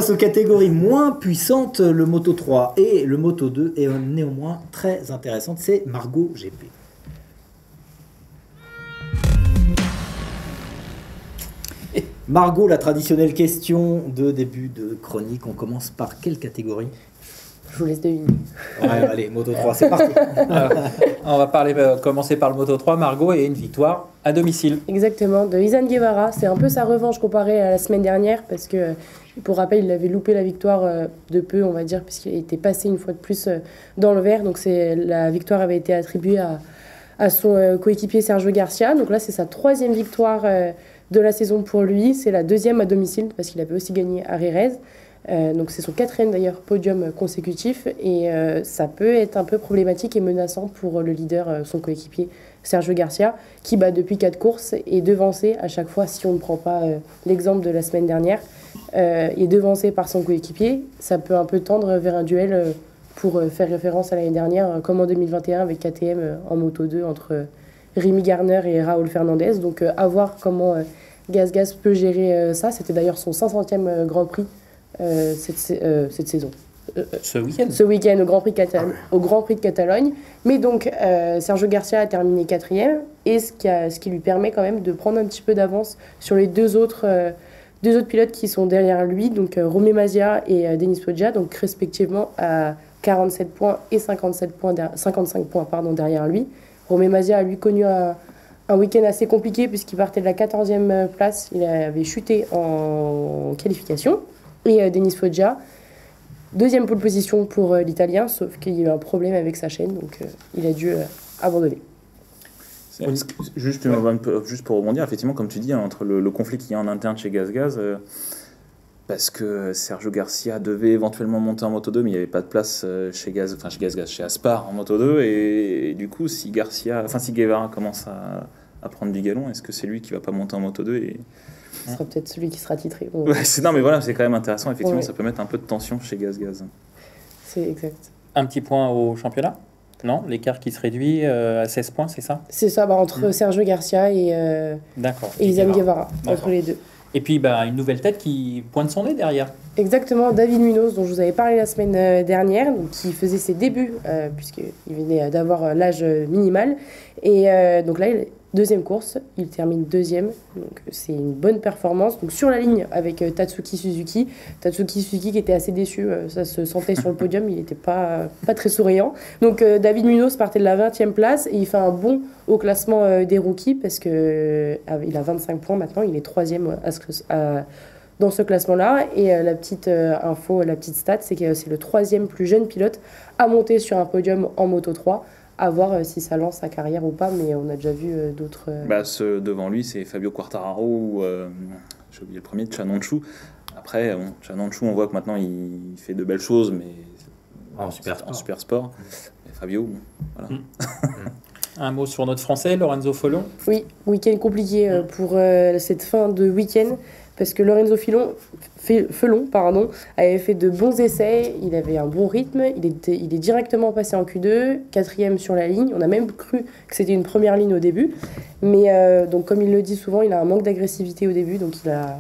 passe aux catégories moins puissantes. Le Moto 3 et le Moto 2 est néanmoins très intéressante. C'est Margot GP. Margot, la traditionnelle question de début de chronique. On commence par quelle catégorie? Je vous laisse deviner. Ouais, allez, Moto 3, c'est parti. Alors, on va commencer par le Moto 3, Margot, et une victoire à domicile. Exactement, de Izan Guevara. C'est un peu sa revanche comparée à la semaine dernière, parce que, pour rappel, il avait loupé la victoire de peu, on va dire, puisqu'il était passé une fois de plus dans le vert. Donc la victoire avait été attribuée à son coéquipier Sergio Garcia. Donc là, c'est sa 3e victoire de la saison pour lui. C'est la 2e à domicile, parce qu'il avait aussi gagné à Jerez. Donc c'est son 4e d'ailleurs podium consécutif et ça peut être un peu problématique et menaçant pour le leader, son coéquipier Sergio Garcia, qui depuis 4 courses est devancé à chaque fois, si on ne prend pas l'exemple de la semaine dernière, est devancé par son coéquipier. Ça peut un peu tendre vers un duel pour faire référence à l'année dernière, comme en 2021 avec KTM en Moto 2 entre Rémi Garner et Raúl Fernandez. Donc à voir comment Gaz peut gérer ça. C'était d'ailleurs son 500e Grand Prix cette saison. Ce week-end au Grand Prix de Catalogne. Mais donc, Sergio Garcia a terminé 4e, et ce qui lui permet quand même de prendre un petit peu d'avance sur les deux autres pilotes qui sont derrière lui, donc Romain Mazia et Denis Foggia, donc respectivement à 47 points et 55 points derrière lui. Romain Mazia a lui connu un week-end assez compliqué puisqu'il partait de la 14e place, il avait chuté en qualification. Et Denis Foggia, 2e pole position pour l'Italien, sauf qu'il y a eu un problème avec sa chaîne, donc il a dû abandonner. Juste pour rebondir, effectivement, comme tu dis, entre le conflit qu'il y a en interne chez GazGaz, parce que Sergio Garcia devait éventuellement monter en Moto 2, mais il n'y avait pas de place chez Aspar en Moto 2, et du coup, si Guevara commence à prendre du galon, est-ce que c'est lui qui va pas monter en Moto 2 Ce sera peut-être celui qui sera titré. Ouais, mais voilà, c'est quand même intéressant. Effectivement, ça peut mettre un peu de tension chez GazGaz. C'est exact. Un petit point au championnat? Non, l'écart qui se réduit à 16 points, c'est ça? C'est ça, entre Sergio Garcia et Izan Guevara, entre les deux. Et puis une nouvelle tête qui pointe son nez derrière. Exactement, David Munoz, dont je vous avais parlé la semaine dernière, donc, qui faisait ses débuts, puisqu'il venait d'avoir l'âge minimal. Et donc là, 2e course, il termine 2e, donc c'est une bonne performance. Donc sur la ligne avec Tatsuki Suzuki qui était assez déçu, ça se sentait sur le podium, il n'était pas très souriant. Donc David Munoz partait de la 20e place et il fait un bond au classement des rookies parce qu'il a 25 points maintenant, il est 3e dans ce classement-là. Et la petite info, la petite stat, c'est que c'est le 3e plus jeune pilote à monter sur un podium en Moto 3. À voir si ça lance sa carrière ou pas, mais on a déjà vu d'autres... Devant lui, c'est Fabio Quartararo ou, j'ai oublié le premier, Chanonchu. Après, Chanonchu, on voit que maintenant, il fait de belles choses, mais en super sport. Et Fabio, voilà. Un mot sur notre Français, Lorenzo Felon. Oui, week-end compliqué pour cette fin de week-end, parce que Lorenzo Felon avait fait de bons essais, il avait un bon rythme, il est directement passé en Q2, 4e sur la ligne. On a même cru que c'était une première ligne au début, mais donc comme il le dit souvent, il a un manque d'agressivité au début, donc il a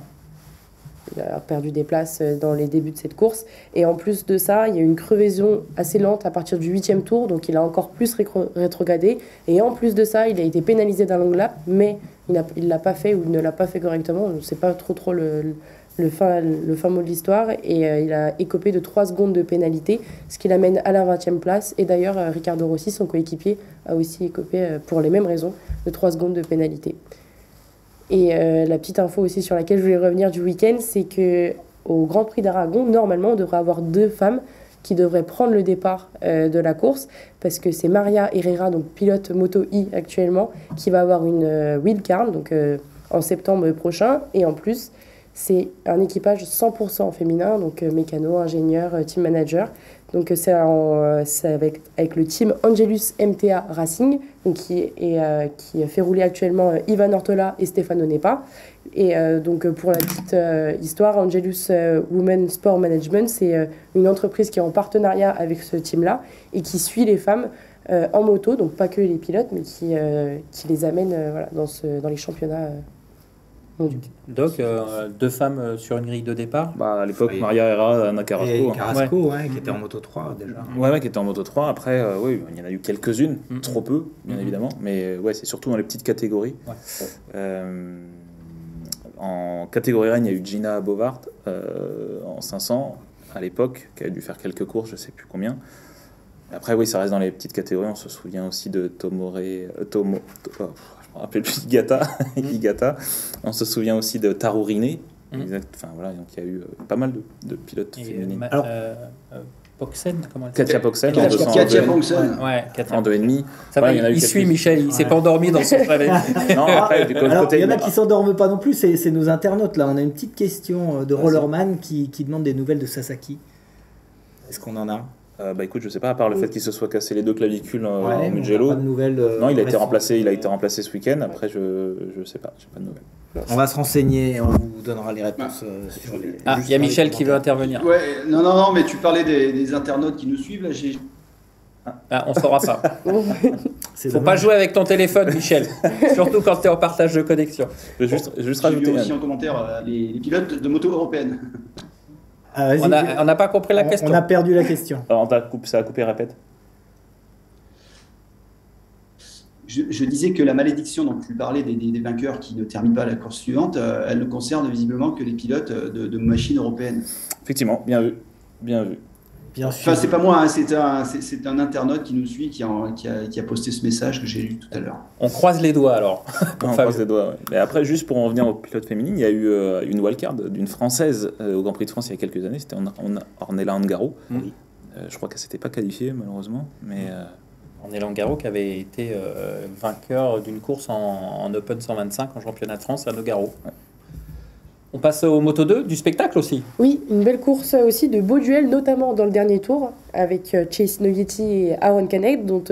perdu des places dans les débuts de cette course. Et en plus de ça, il y a eu une crevaison assez lente à partir du 8e tour, donc il a encore plus rétrogradé. Et en plus de ça, il a été pénalisé d'un long lap, mais il l'a pas fait ou il ne l'a pas fait correctement. On ne sait pas trop le fin mot de l'histoire. Et il a écopé de 3 secondes de pénalité, ce qui l'amène à la 20e place. Et d'ailleurs, Ricardo Rossi, son coéquipier, a aussi écopé pour les mêmes raisons de 3 secondes de pénalité. Et la petite info aussi sur laquelle je voulais revenir du week-end, c'est qu'au Grand Prix d'Aragon, normalement, on devrait avoir 2 femmes qui devraient prendre le départ de la course, parce que c'est Maria Herrera, donc pilote Moto E actuellement, qui va avoir une wildcard, donc en septembre prochain. Et en plus, c'est un équipage 100% féminin, donc mécano, ingénieur, team manager. Donc c'est avec le team Angelus MTA Racing, donc qui fait rouler actuellement Ivan Ortola et Stefano Nepa. Et donc pour la petite histoire, Angelus Women Sport Management, c'est une entreprise qui est en partenariat avec ce team-là et qui suit les femmes en moto, donc pas que les pilotes, mais qui les amène dans les championnats Doc, 2 femmes sur une grille de départ. Bah, à l'époque, Oui. Maria Herrera, Anna Et Carrasco. Carrasco, qui était en Moto 3 déjà. Ouais, qui était en Moto 3. Après, oui, il y en a eu quelques-unes, trop peu, bien évidemment. Mais ouais, c'est surtout dans les petites catégories. Ouais. En catégorie reine, il y a eu Gina Bovard en 500 à l'époque, qui a dû faire quelques courses, je sais plus combien. Après, oui, ça reste dans les petites catégories. On se souvient aussi de je me rappelle plus, Higata. On se souvient aussi de Tarurine. Enfin, voilà, donc il y a eu pas mal de pilotes féminines. Alors, Poxen, comment elle Katia Poxen en Katia 200 Poxen. Ouais, Katia. en 2,5. Ça va, Ouais, il y en a eu il suit quelques- Michel, il s'est pas endormi dans son réveil. Non, après, du Alors, côté, il y en a qui s'endorment pas non plus, c'est nos internautes là. On a une petite question de Rollerman qui demande des nouvelles de Sasaki. Est-ce qu'on en a? bah écoute, je sais pas, à part le fait qu'il se soit cassé les 2 clavicules en Ouais, on Mugello. n'a pas de nouvelles. Non, il a été récentes. remplacé. Il a été remplacé ce week-end. Après, je sais pas. J'ai pas de nouvelles. On va se renseigner et on vous donnera les réponses sur les. Ah, il y a Michel qui veut intervenir. Ouais, non, mais tu parlais des internautes qui nous suivent. Là, j'ai Ah, on saura ça. C'est Faut dommage. pas jouer avec ton téléphone, Michel. Surtout quand tu es en partage de connexion. Je vais juste j'ai vu rajouter. aussi en commentaire les pilotes de moto européenne. Ah, vas-y, On n'a pas compris la question. on a perdu la question. Alors, ça a coupé, répète. Je disais que la malédiction dont tu parlais des vainqueurs qui ne terminent pas la course suivante, elle ne concerne visiblement que les pilotes de machines européennes. Effectivement, bien vu. Bien vu. Bien sûr. Enfin, c'est pas moi, hein, c'est un internaute qui nous suit, qui a posté ce message que j'ai lu tout à l'heure. On croise les doigts alors. Pour On Fabio. croise les doigts. Ouais. Mais après, juste pour en revenir aux pilotes féminines, il y a eu une wildcard d'une Française au Grand Prix de France il y a quelques années. C'était Ornella Ongaro. Oui. Je crois qu'elle s'était pas qualifiée, malheureusement. Mais Ornella Ongaro qui avait été vainqueur d'une course en Open 125 en championnat de France à Nogaro. Ouais. On passe au Moto 2 du spectacle aussi. Oui, une belle course aussi de beaux duels, notamment dans le dernier tour, avec Chase Noyetti et Aaron Canet. Donc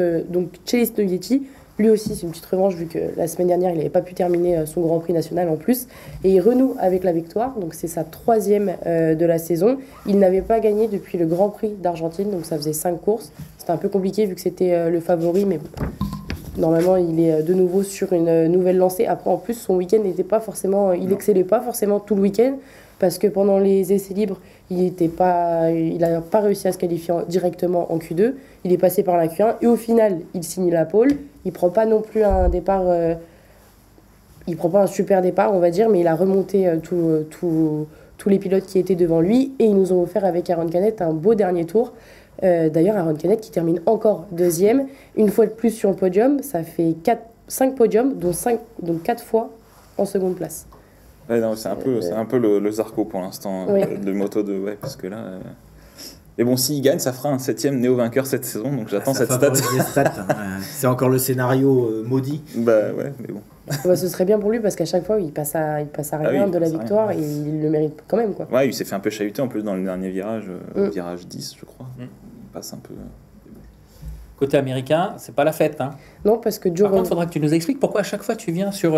Chase Noyetti, lui aussi, c'est une petite revanche, vu que la semaine dernière, il n'avait pas pu terminer son Grand Prix national en plus. Et il renoue avec la victoire, donc c'est sa 3e de la saison. Il n'avait pas gagné depuis le Grand Prix d'Argentine, donc ça faisait 5 courses. C'était un peu compliqué, vu que c'était le favori, mais bon. Normalement, il est de nouveau sur une nouvelle lancée. Après, en plus, son week-end n'était pas forcément... Il excellait pas forcément tout le week-end, parce que pendant les essais libres, il n'a pas réussi à se qualifier directement en Q2. Il est passé par la Q1, et au final, il signe la pole. Il prend pas non plus un départ... il prend pas un super départ, on va dire, mais il a remonté tous les pilotes qui étaient devant lui, et ils nous ont offert avec Aaron Canet un beau dernier tour. D'ailleurs, Aaron Canet qui termine encore 2e, une fois de plus sur le podium, ça fait 5 podiums, dont 4 fois en seconde place. ouais, non, c'est un peu le Zarco pour l'instant Oui. de Moto 2. Ouais, parce que là. Mais bon, s'il gagne, ça fera un 7e néo-vainqueur cette saison. Donc j'attends Ça cette stat. favorise les stats. C'est encore le scénario maudit. Bah ouais, mais bon. Bah, ce serait bien pour lui parce qu'à chaque fois, il passe à rien oui, il de la passe à victoire rien. et il le mérite quand même, quoi. Ouais, il s'est fait un peu chahuter en plus dans le dernier virage, virage 10, je crois. Mm. Il passe un peu. Côté américain, c'est pas la fête. Hein. Non, parce que Joe Par contre, il faudra que tu nous expliques pourquoi à chaque fois tu viens sur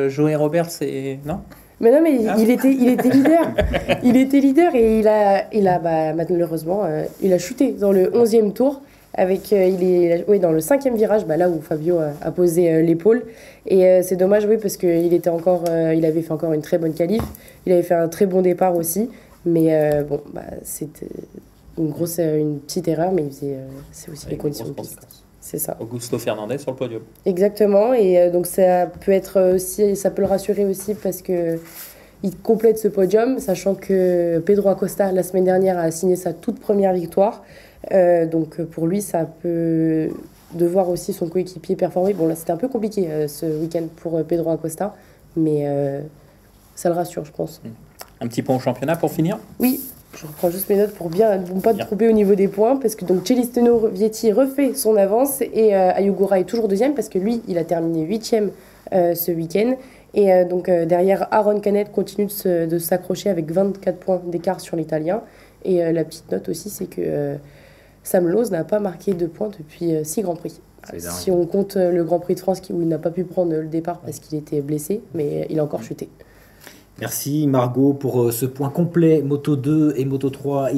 Joey Roberts et... Non. Mais non, mais Ah. il était leader. Il était leader et il a malheureusement, il a chuté dans le 11e tour. Il est dans le 5e virage, là où Fabio a posé l'épaule. Et c'est dommage, oui, parce qu'il était il avait fait encore une très bonne qualif. Il avait fait un très bon départ aussi. Mais c'était une petite erreur, mais c'est aussi les Avec conditions de une grosse piste. conséquence. C'est ça. Augusto Fernandez sur le podium. Exactement, et donc ça peut le rassurer aussi parce que il complète ce podium, sachant que Pedro Acosta la semaine dernière a signé sa toute première victoire. Donc pour lui, ça peut de voir aussi son coéquipier performer. Bon là, c'était un peu compliqué ce week-end pour Pedro Acosta, mais ça le rassure, je pense. Un petit point au championnat pour finir. Oui. Je reprends juste mes notes pour ne pas te tromper au niveau des points, parce que donc Celestino Vietti refait son avance et Ayugura est toujours 2e, parce que lui, il a terminé 8e ce week-end. Et derrière, Aaron Canet continue de s'accrocher avec 24 points d'écart sur l'Italien. Et la petite note aussi, c'est que Sam Lowe n'a pas marqué de points depuis 6 Grands Prix. Si on compte le Grand Prix de France où il n'a pas pu prendre le départ parce qu'il était blessé, mais il a encore chuté. Merci Margot pour ce point complet Moto 2 et Moto 3.